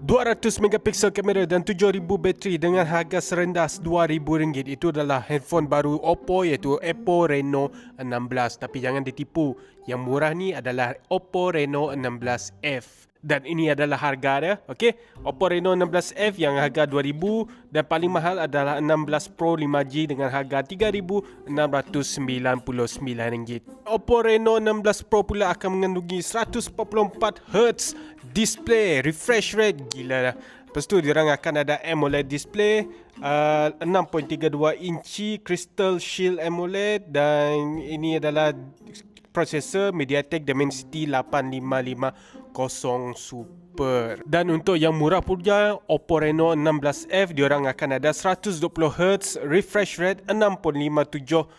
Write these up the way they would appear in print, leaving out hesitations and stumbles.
200 megapiksel kamera dan 7000 bateri dengan harga serendah RM2,000. Itu adalah handphone baru Oppo iaitu Oppo Reno 16. Tapi jangan ditipu, yang murah ni adalah Oppo Reno 16F. Dan ini adalah harga dia. Okey, Oppo Reno 16F yang harga RM2,000 dan paling mahal adalah 16 Pro 5G dengan harga RM3,699. Oppo Reno 16 Pro pula akan mengandungi 144Hz display, refresh rate gila dah. Lepas tu diorang akan ada AMOLED display, 6.32 inci Crystal Shield AMOLED, dan ini adalah prosesor MediaTek Dimensity 8550 Super. Dan untuk yang murah pula, Oppo Reno 16F diorang akan ada 120Hz refresh rate, 6.57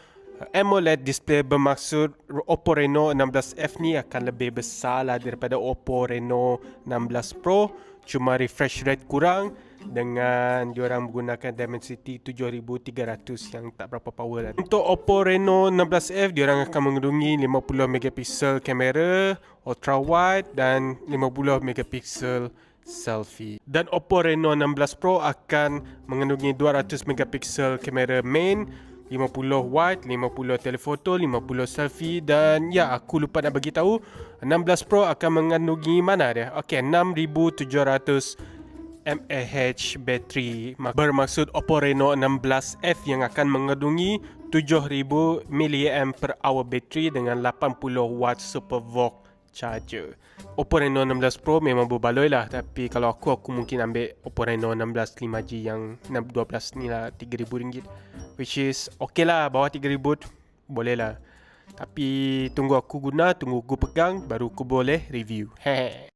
AMOLED display. Bermaksud Oppo Reno 16F ni akan lebih besar lah daripada Oppo Reno 16 Pro, cuma refresh rate kurang dengan diorang menggunakan Dimensity 7300 yang tak berapa power lah. Untuk Oppo Reno 16F diorang akan mengandungi 50 megapiksel kamera ultra wide dan 50 megapiksel selfie. Dan Oppo Reno 16 Pro akan mengandungi 200 megapiksel kamera main, 50 wide, 50 telefoto, 50 selfie, dan ya, aku lupa nak bagi tahu 16 Pro akan mengandungi mana dia. Okey, 6700 mAh bateri. Bermaksud Oppo Reno 16F yang akan mengandungi 7000 mAh bateri dengan 80 watt super VOOC charger. Oppo Reno 16 Pro memang berbaloi lah, tapi kalau aku mungkin ambil Oppo Reno 16 5G yang 12 ni lah, RM3,000, which is ok lah, bawah RM3,000 boleh lah. Tapi tunggu aku guna, tunggu aku pegang, baru aku boleh review. Hehe.